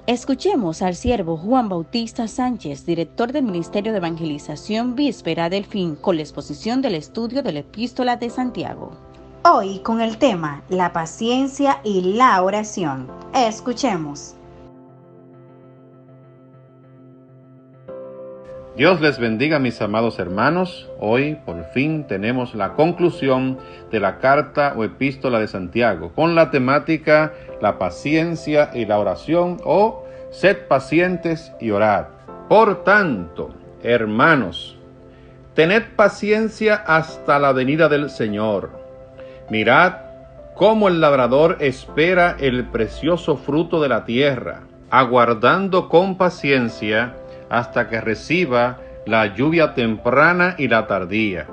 Escuchemos al siervo Juan Bautista Sánchez, director del Ministerio de Evangelización Víspera del Fin, con la exposición del estudio de la Epístola de Santiago. Hoy con el tema la paciencia y la oración. Escuchemos. Dios les bendiga, mis amados hermanos. Hoy por fin tenemos la conclusión de la carta o epístola de Santiago con la temática la paciencia y la oración, o sed pacientes y orad. Por tanto, hermanos, tened paciencia hasta la venida del Señor. Mirad cómo el labrador espera el precioso fruto de la tierra, aguardando con paciencia hasta que reciba la lluvia temprana y la tardía.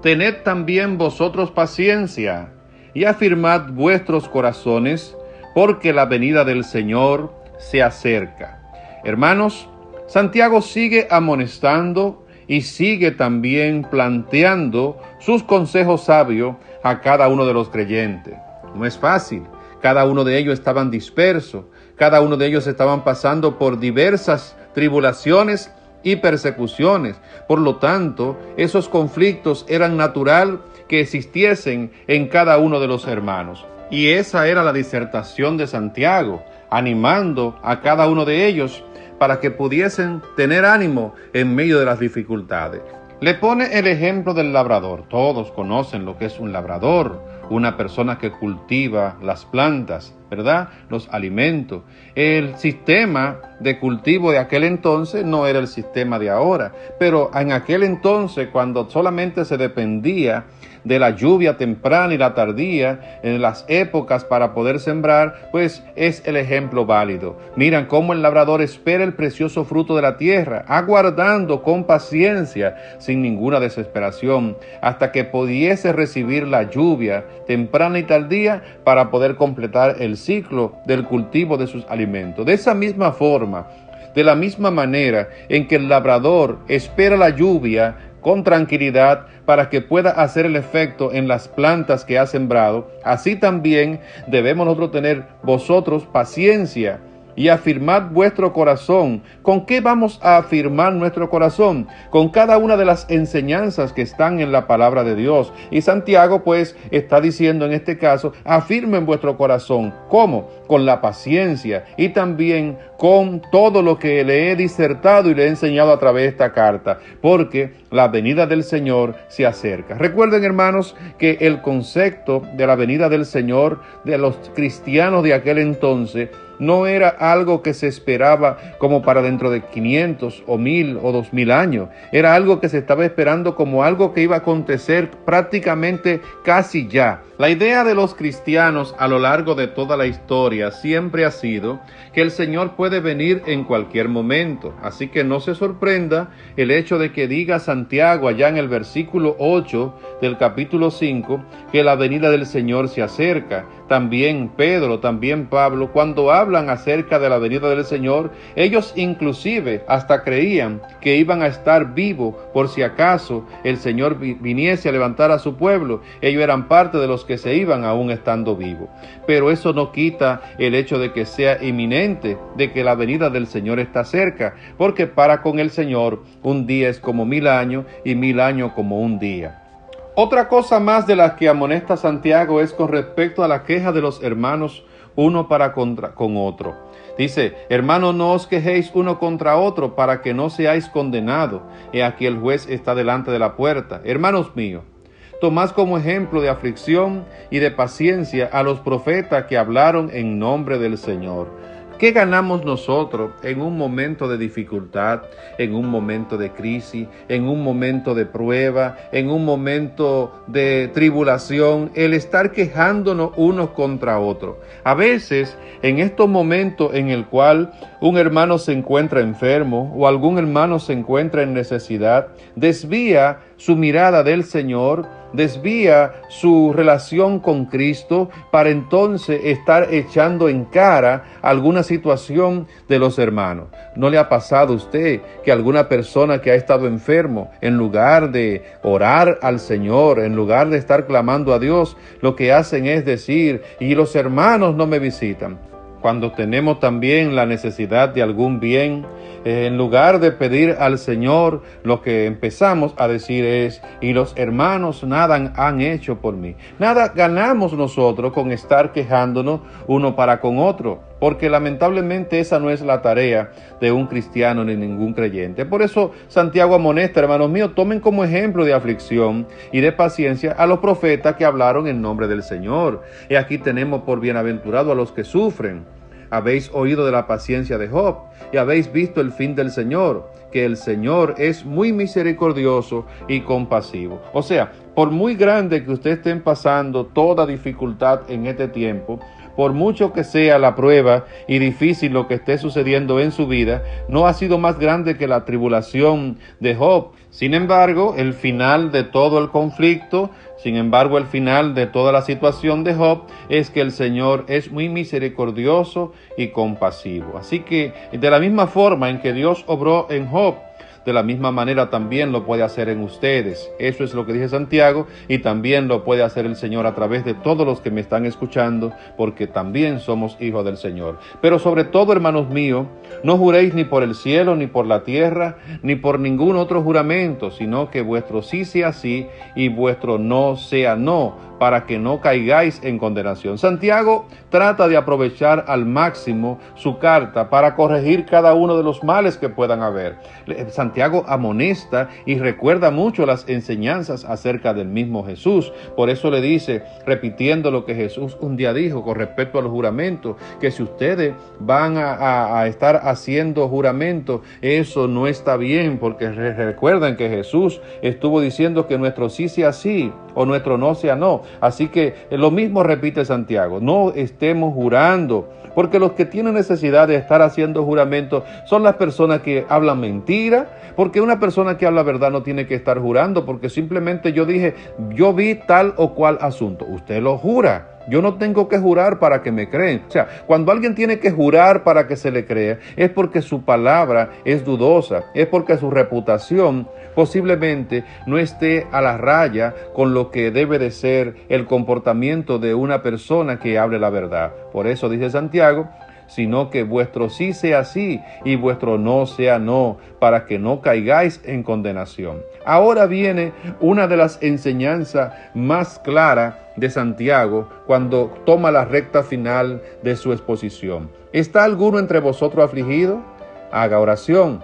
Tened también vosotros paciencia y afirmad vuestros corazones, porque la venida del Señor se acerca. Hermanos, Santiago sigue amonestando y sigue también planteando sus consejos sabios a cada uno de los creyentes. No es fácil. Cada uno de ellos estaban dispersos, cada uno de ellos estaban pasando por diversas tribulaciones y persecuciones. Por lo tanto, esos conflictos eran natural que existiesen en cada uno de los hermanos. Y esa era la disertación de Santiago, animando a cada uno de ellos para que pudiesen tener ánimo en medio de las dificultades. Le pone el ejemplo del labrador. Todos conocen lo que es un labrador, una persona que cultiva las plantas, ¿verdad? Los alimentos. El sistema de cultivo de aquel entonces no era el sistema de ahora, pero en aquel entonces, cuando solamente se dependía de la lluvia temprana y la tardía, en las épocas para poder sembrar, pues es el ejemplo válido. Miran cómo el labrador espera el precioso fruto de la tierra, aguardando con paciencia, sin ninguna desesperación, hasta que pudiese recibir la lluvia temprana y tardía para poder completar el ciclo del cultivo de sus alimentos. De esa misma forma, de la misma manera en que el labrador espera la lluvia con tranquilidad para que pueda hacer el efecto en las plantas que ha sembrado, así también debemos nosotros tener vosotros paciencia y afirmad vuestro corazón. ¿Con qué vamos a afirmar nuestro corazón? Con cada una de las enseñanzas que están en la palabra de Dios. Y Santiago pues está diciendo en este caso, afirmen vuestro corazón. ¿Cómo? Con la paciencia y también con todo lo que le he disertado y le he enseñado a través de esta carta, porque la venida del Señor se acerca. Recuerden, hermanos, que el concepto de la venida del Señor de los cristianos de aquel entonces no era algo que se esperaba como para dentro de 500 o 1000 o 2000 años. Era algo que se estaba esperando como algo que iba a acontecer prácticamente casi ya. La idea de los cristianos a lo largo de toda la historia siempre ha sido que el Señor puede venir en cualquier momento. Así que no se sorprenda el hecho de que diga Santiago allá en el versículo 8 del capítulo 5 que la venida del Señor se acerca. También Pedro, también Pablo, cuando hablan acerca de la venida del Señor, ellos inclusive hasta creían que iban a estar vivos por si acaso el Señor viniese a levantar a su pueblo. Ellos eran parte de los que se iban aún estando vivos. Pero eso no quita el hecho de que sea inminente, de que la venida del Señor está cerca, porque para con el Señor un día es como 1000 años y 1000 años como un día. Otra cosa más de la que amonesta Santiago es con respecto a la queja de los hermanos uno para con otro. Dice, hermanos, no os quejéis uno contra otro para que no seáis condenados. He aquí el juez está delante de la puerta. Hermanos míos, tomad como ejemplo de aflicción y de paciencia a los profetas que hablaron en nombre del Señor. ¿Qué ganamos nosotros en un momento de dificultad, en un momento de crisis, en un momento de prueba, en un momento de tribulación, el estar quejándonos unos contra otros? A veces, en estos momentos en el cual un hermano se encuentra enfermo o algún hermano se encuentra en necesidad, desvía su mirada del Señor, desvía su relación con Cristo para entonces estar echando en cara alguna situación de los hermanos. ¿No le ha pasado a usted que alguna persona que ha estado enfermo, en lugar de orar al Señor, en lugar de estar clamando a Dios, lo que hacen es decir, y los hermanos no me visitan? cuando tenemos también la necesidad de algún bien, en lugar de pedir al Señor, lo que empezamos a decir es: y los hermanos nada han hecho por mí. Nada ganamos nosotros con estar quejándonos uno para con otro, porque lamentablemente esa no es la tarea de un cristiano ni ningún creyente. Por eso Santiago amonesta, hermanos míos, tomen como ejemplo de aflicción y de paciencia a los profetas que hablaron en nombre del Señor. Y aquí tenemos por bienaventurado a los que sufren. Habéis oído de la paciencia de Job y habéis visto el fin del Señor, que el Señor es muy misericordioso y compasivo. O sea, por muy grande que ustedes estén pasando toda dificultad en este tiempo, por mucho que sea la prueba y difícil lo que esté sucediendo en su vida, no ha sido más grande que la tribulación de Job. Sin embargo, el final de todo el conflicto, el final de toda la situación de Job es que el Señor es muy misericordioso y compasivo. Así que, de la misma forma en que Dios obró en Job, de la misma manera también lo puede hacer en ustedes. Eso es lo que dice Santiago, y también lo puede hacer el Señor a través de todos los que me están escuchando, porque también somos hijos del Señor. Pero sobre todo, hermanos míos, no juréis ni por el cielo, ni por la tierra, ni por ningún otro juramento, sino que vuestro sí sea sí y vuestro no sea no, para que no caigáis en condenación. Santiago trata de aprovechar al máximo su carta para corregir cada uno de los males que puedan haber. Santiago amonesta y recuerda mucho las enseñanzas acerca del mismo Jesús. Por eso le dice, repitiendo lo que Jesús un día dijo con respecto a los juramentos, que si ustedes van a estar haciendo juramentos, eso no está bien, porque recuerdan que Jesús estuvo diciendo que nuestro sí sea sí o nuestro no sea no. Así que lo mismo repite Santiago: no estemos jurando, porque los que tienen necesidad de estar haciendo juramentos son las personas que hablan mentira, porque una persona que habla verdad no tiene que estar jurando, porque simplemente yo dije, yo vi tal o cual asunto. Usted lo jura. Yo no tengo que jurar para que me creen. O sea, cuando alguien tiene que jurar para que se le crea, es porque su palabra es dudosa, es porque su reputación posiblemente no esté a la raya con lo que debe de ser el comportamiento de una persona que hable la verdad. Por eso dice Santiago, sino que vuestro sí sea sí y vuestro no sea no, para que no caigáis en condenación. Ahora viene una de las enseñanzas más claras de Santiago cuando toma la recta final de su exposición. ¿Está alguno entre vosotros afligido? Haga oración.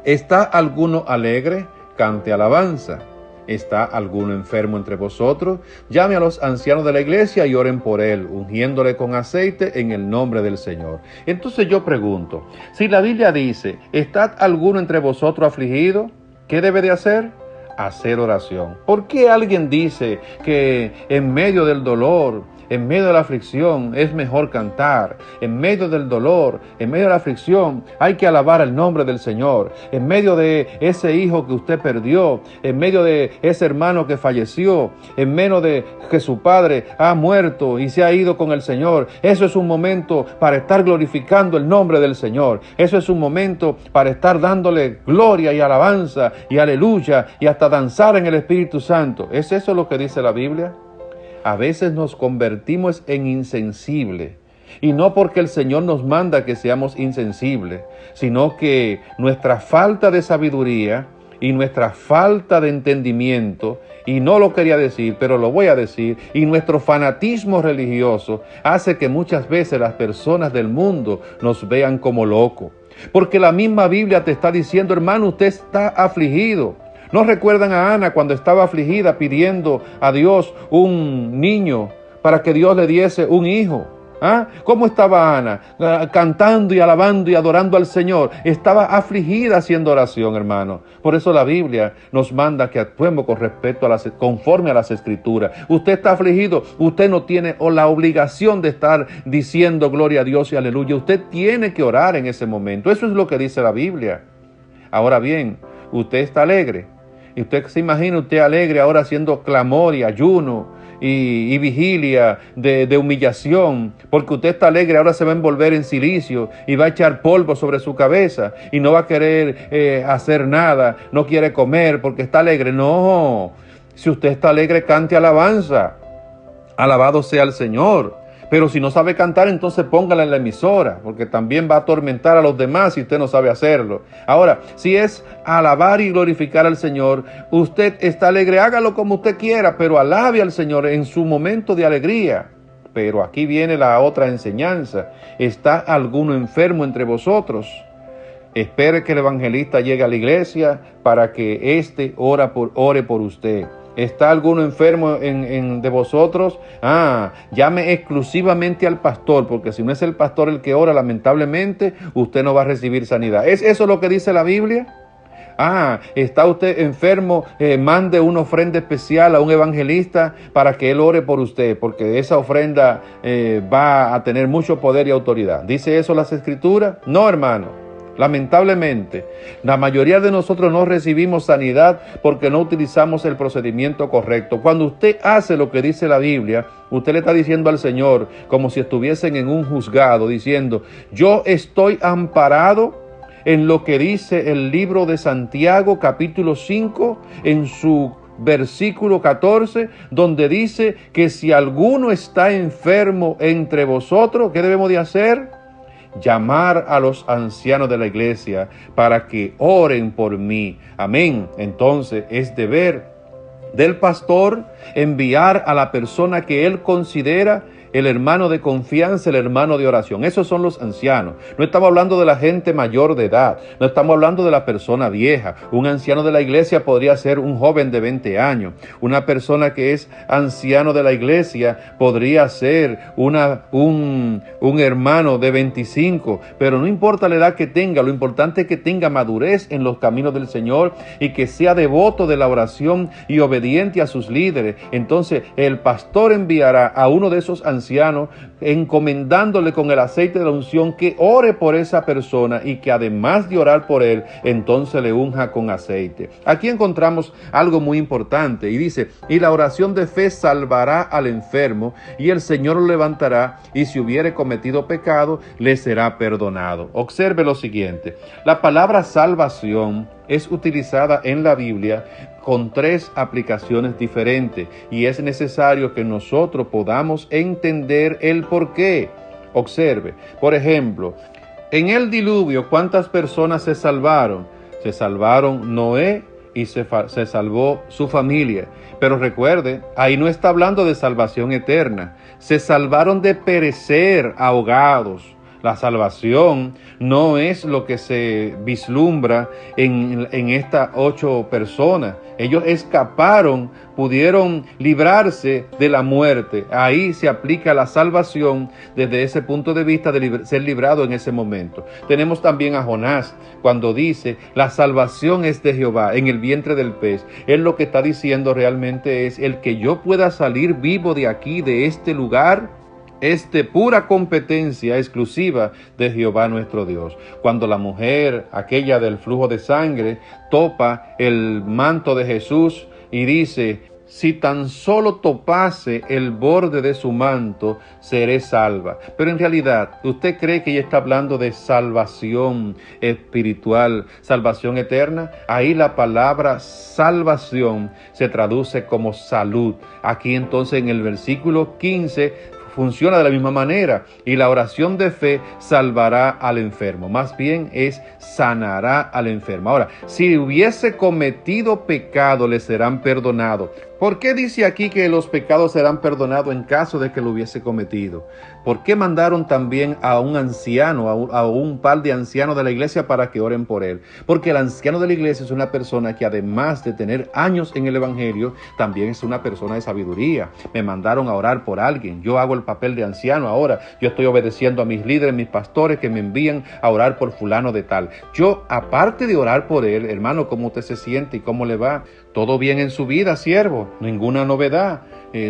¿Está alguno alegre? Cante alabanza. ¿Está alguno enfermo entre vosotros? Llame a los ancianos de la iglesia y oren por él, ungiéndole con aceite en el nombre del Señor. Entonces yo pregunto, si la Biblia dice, ¿está alguno entre vosotros afligido? ¿Qué debe de hacer? Hacer oración. ¿Por qué alguien dice que en medio del dolor, en medio de la aflicción, es mejor cantar? En medio del dolor, en medio de la aflicción, hay que alabar el nombre del Señor. En medio de ese hijo que usted perdió, en medio de ese hermano que falleció, en medio de que su padre ha muerto y se ha ido con el Señor, eso es un momento para estar glorificando el nombre del Señor. Eso es un momento para estar dándole gloria y alabanza y aleluya y hasta danzar en el Espíritu Santo. ¿Es eso lo que dice la Biblia? A veces nos convertimos en insensibles, y no porque el Señor nos manda que seamos insensibles, sino que nuestra falta de sabiduría y nuestra falta de entendimiento, y no lo quería decir, pero lo voy a decir, y nuestro fanatismo religioso hace que muchas veces las personas del mundo nos vean como locos. Porque la misma Biblia te está diciendo, hermano, usted está afligido. ¿No recuerdan a Ana cuando estaba afligida pidiendo a Dios un niño para que Dios le diese un hijo? ¿Ah? ¿Cómo estaba Ana? Cantando y alabando y adorando al Señor. Estaba afligida haciendo oración, hermano. Por eso la Biblia nos manda que actuemos con respecto conforme a las Escrituras. Usted está afligido, usted no tiene la obligación de estar diciendo gloria a Dios y aleluya. Usted tiene que orar en ese momento. Eso es lo que dice la Biblia. Ahora bien, usted está alegre. Y usted se imagina usted alegre ahora haciendo clamor y ayuno y vigilia de humillación, porque usted está alegre, ahora se va a envolver en silicio y va a echar polvo sobre su cabeza y no va a querer hacer nada, no quiere comer porque está alegre. No, si usted está alegre, cante alabanza. Alabado sea el Señor. Pero si no sabe cantar, entonces póngala en la emisora, porque también va a atormentar a los demás si usted no sabe hacerlo. Ahora, si es alabar y glorificar al Señor, usted está alegre, hágalo como usted quiera, pero alabe al Señor en su momento de alegría. Pero aquí viene la otra enseñanza. ¿Está alguno enfermo entre vosotros? Espere que el evangelista llegue a la iglesia para que éste ore por usted. ¿Está alguno enfermo de vosotros? Llame exclusivamente al pastor, porque si no es el pastor el que ora, lamentablemente, usted no va a recibir sanidad. ¿Es eso lo que dice la Biblia? ¿Está usted enfermo? Mande una ofrenda especial a un evangelista para que él ore por usted, porque esa ofrenda va a tener mucho poder y autoridad. ¿Dice eso las Escrituras? No, hermano. Lamentablemente, la mayoría de nosotros no recibimos sanidad porque no utilizamos el procedimiento correcto. Cuando usted hace lo que dice la Biblia, usted le está diciendo al Señor, como si estuviesen en un juzgado, diciendo: yo estoy amparado en lo que dice el libro de Santiago, capítulo 5, en su versículo 14, donde dice que si alguno está enfermo entre vosotros, ¿qué debemos de hacer? Llamar a los ancianos de la iglesia para que oren por mí. Amén. Entonces es deber del pastor enviar a la persona que él considera el hermano de confianza, el hermano de oración. Esos son los ancianos. No estamos hablando de la gente mayor de edad, no estamos hablando de la persona vieja. Un anciano de la iglesia podría ser un joven de 20 años. Una persona que es anciano de la iglesia podría ser un hermano de 25, pero no importa la edad que tenga, lo importante es que tenga madurez en los caminos del Señor y que sea devoto de la oración y obediente a sus líderes. Entonces el pastor enviará a uno de esos ancianos, encomendándole con el aceite de la unción que ore por esa persona y que además de orar por él, entonces le unja con aceite. Aquí encontramos algo muy importante y dice: y la oración de fe salvará al enfermo y el Señor lo levantará, y si hubiere cometido pecado, le será perdonado. Observe lo siguiente: la palabra salvación es utilizada en la Biblia con 3 aplicaciones diferentes y es necesario que nosotros podamos entender el porqué. Observe, por ejemplo, en el diluvio, ¿cuántas personas se salvaron? Se salvaron Noé y se salvó su familia. Pero recuerde, ahí no está hablando de salvación eterna. Se salvaron de perecer ahogados. La salvación no es lo que se vislumbra en estas 8 personas. Ellos escaparon, pudieron librarse de la muerte. Ahí se aplica la salvación desde ese punto de vista de ser librado en ese momento. Tenemos también a Jonás cuando dice: la salvación es de Jehová en el vientre del pez. Él lo que está diciendo realmente es: el que yo pueda salir vivo de aquí, de este lugar, es de pura competencia exclusiva de Jehová nuestro Dios. Cuando la mujer, aquella del flujo de sangre, topa el manto de Jesús y dice: si tan solo topase el borde de su manto, seré salva. Pero en realidad, ¿usted cree que ella está hablando de salvación espiritual, salvación eterna? Ahí la palabra salvación se traduce como salud. Aquí entonces en el versículo 15 funciona de la misma manera, y la oración de fe salvará al enfermo. Más bien es sanará al enfermo. Ahora, si hubiese cometido pecado, le serán perdonados. ¿Por qué dice aquí que los pecados serán perdonados en caso de que lo hubiese cometido? ¿Por qué mandaron también a un anciano, a un par de ancianos de la iglesia para que oren por él? Porque el anciano de la iglesia es una persona que, además de tener años en el evangelio, también es una persona de sabiduría. Me mandaron a orar por alguien. Yo hago el papel de anciano ahora. Yo estoy obedeciendo a mis líderes, mis pastores que me envían a orar por fulano de tal. Yo, aparte de orar por él, hermano, ¿cómo usted se siente y cómo le va? ¿Todo bien en su vida, siervo? Ninguna novedad.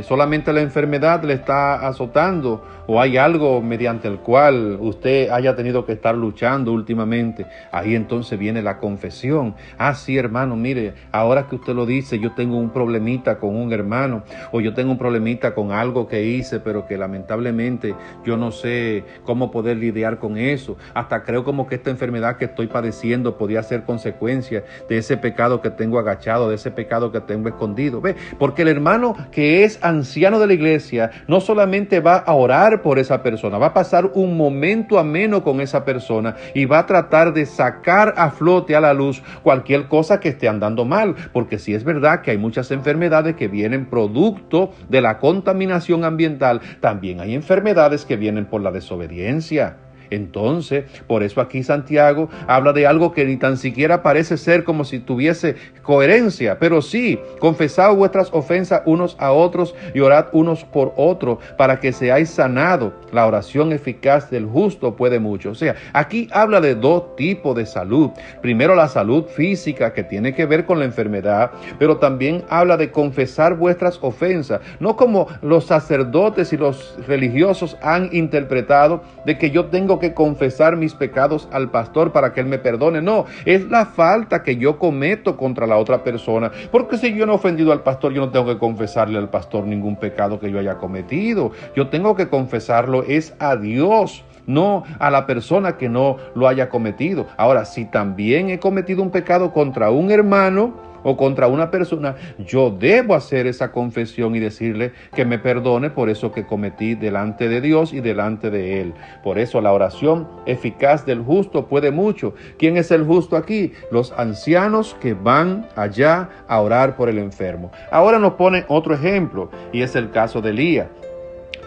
Solamente la enfermedad le está azotando, o hay algo mediante el cual usted haya tenido que estar luchando últimamente. Ahí entonces viene la confesión. Sí, hermano, mire, ahora que usted lo dice, yo tengo un problemita con un hermano, o yo tengo un problemita con algo que hice, pero que lamentablemente yo no sé cómo poder lidiar con eso. Hasta creo como que esta enfermedad que estoy padeciendo podría ser consecuencia de ese pecado que tengo agachado, de ese pecado que tengo escondido. ¿Ve? Porque el hermano que es es anciano de la iglesia, no solamente va a orar por esa persona, va a pasar un momento ameno con esa persona y va a tratar de sacar a flote, a la luz, cualquier cosa que esté andando mal, porque sí es verdad que hay muchas enfermedades que vienen producto de la contaminación ambiental, también hay enfermedades que vienen por la desobediencia. Entonces, por eso aquí Santiago habla de algo que ni tan siquiera parece ser como si tuviese coherencia, pero sí, confesad vuestras ofensas unos a otros y orad unos por otros para que seáis sanados. La oración eficaz del justo puede mucho. O sea, aquí habla de dos tipos de salud. Primero, la salud física, que tiene que ver con la enfermedad, pero también habla de confesar vuestras ofensas, no como los sacerdotes y los religiosos han interpretado de que yo tengo que confesar mis pecados al pastor para que él me perdone. No, es la falta que yo cometo contra la otra persona, porque si yo no he ofendido al pastor, yo no tengo que confesarle al pastor ningún pecado que yo haya cometido. Yo tengo que confesarlo es a Dios, no a la persona que no lo haya cometido. Ahora, si también he cometido un pecado contra un hermano o contra una persona, yo debo hacer esa confesión y decirle que me perdone por eso que cometí delante de Dios y delante de Él. Por eso la oración eficaz del justo puede mucho. ¿Quién es el justo aquí? Los ancianos que van allá a orar por el enfermo. Ahora nos pone otro ejemplo, y es el caso de Elías.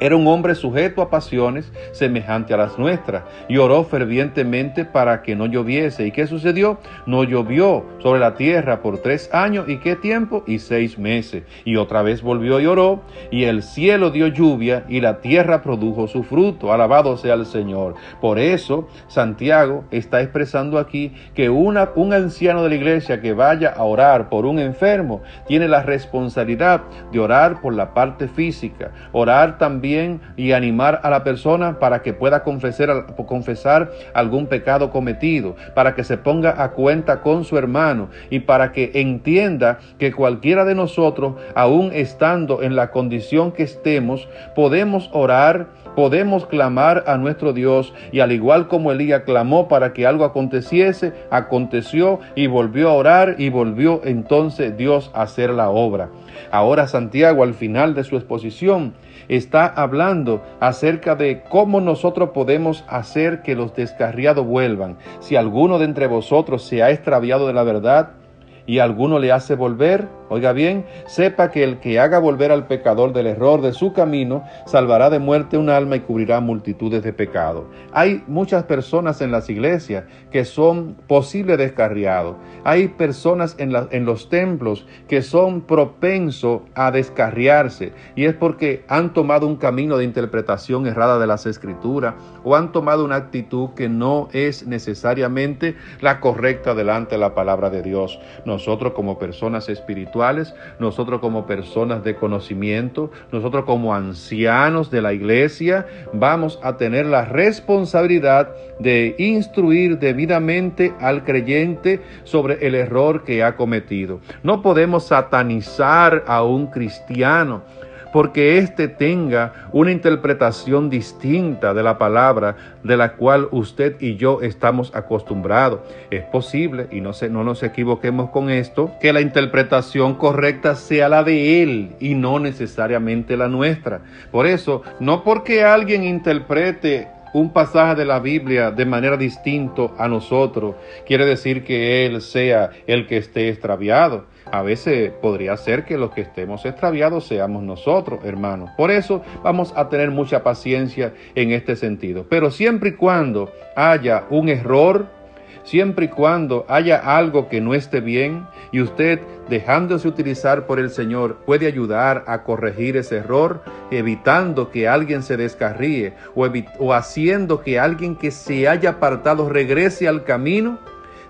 Era un hombre sujeto a pasiones semejante a las nuestras y oró fervientemente para que no lloviese. ¿Y qué sucedió? No llovió sobre la tierra por 3 años. ¿Y qué tiempo? Y 6 meses. Y otra vez volvió y oró, y el cielo dio lluvia y la tierra produjo su fruto. Alabado sea el Señor. Por eso Santiago está expresando aquí que un anciano de la iglesia que vaya a orar por un enfermo tiene la responsabilidad de orar por la parte física, orar también y animar a la persona para que pueda confesar algún pecado cometido, para que se ponga a cuenta con su hermano y para que entienda que cualquiera de nosotros, aún estando en la condición que estemos, podemos orar, podemos clamar a nuestro Dios, y al igual como Elías clamó para que algo aconteciese, aconteció, y volvió a orar y volvió entonces Dios a hacer la obra. Ahora Santiago, al final de su exposición, está hablando acerca de cómo nosotros podemos hacer que los descarriados vuelvan. Si alguno de entre vosotros se ha extraviado de la verdad y alguno le hace volver, oiga bien, sepa que el que haga volver al pecador del error de su camino, salvará de muerte un alma y cubrirá multitudes de pecados. Hay muchas personas en las iglesias que son posibles descarriados. Hay personas en los templos que son propensos a descarriarse, y es porque han tomado un camino de interpretación errada de las Escrituras, o han tomado una actitud que no es necesariamente la correcta delante de la palabra de Dios. Nosotros como personas espirituales, nosotros como personas de conocimiento, nosotros como ancianos de la iglesia, vamos a tener la responsabilidad de instruir debidamente al creyente sobre el error que ha cometido. No podemos satanizar a un cristiano porque éste tenga una interpretación distinta de la palabra de la cual usted y yo estamos acostumbrados. Es posible, y no nos equivoquemos con esto, que la interpretación correcta sea la de él y no necesariamente la nuestra. Por eso, no porque alguien interprete un pasaje de la Biblia de manera distinta a nosotros, quiere decir que él sea el que esté extraviado. A veces podría ser que los que estemos extraviados seamos nosotros, hermanos. Por eso vamos a tener mucha paciencia en este sentido. Pero siempre y cuando haya un error, siempre y cuando haya algo que no esté bien, y usted, dejándose utilizar por el Señor, puede ayudar a corregir ese error, evitando que alguien se descarríe o haciendo que alguien que se haya apartado regrese al camino.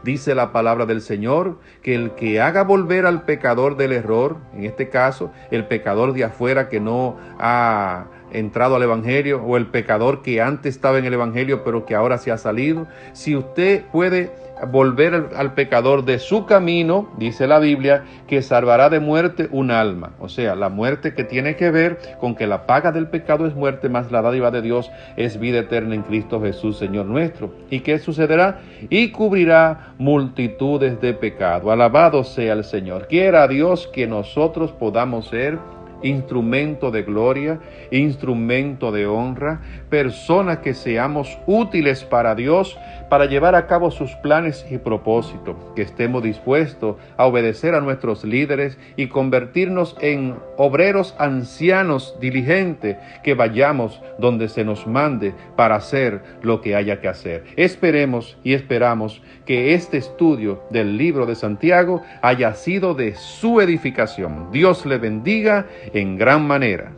Dice la palabra del Señor que el que haga volver al pecador del error, en este caso el pecador de afuera que no ha entrado al evangelio, o el pecador que antes estaba en el evangelio pero que ahora se ha salido, si usted puede volver al pecador de su camino, dice la Biblia, que salvará de muerte un alma. O sea, la muerte que tiene que ver con que la paga del pecado es muerte, mas la dádiva de Dios es vida eterna en Cristo Jesús, Señor nuestro. ¿Y qué sucederá? Y cubrirá multitudes de pecado. Alabado sea el Señor. Quiera Dios que nosotros podamos ser instrumento de gloria, instrumento de honra, personas que seamos útiles para Dios, para llevar a cabo sus planes y propósitos, que estemos dispuestos a obedecer a nuestros líderes y convertirnos en obreros ancianos diligentes, que vayamos donde se nos mande para hacer lo que haya que hacer. Esperemos y esperamos que este estudio del libro de Santiago haya sido de su edificación. Dios le bendiga en gran manera.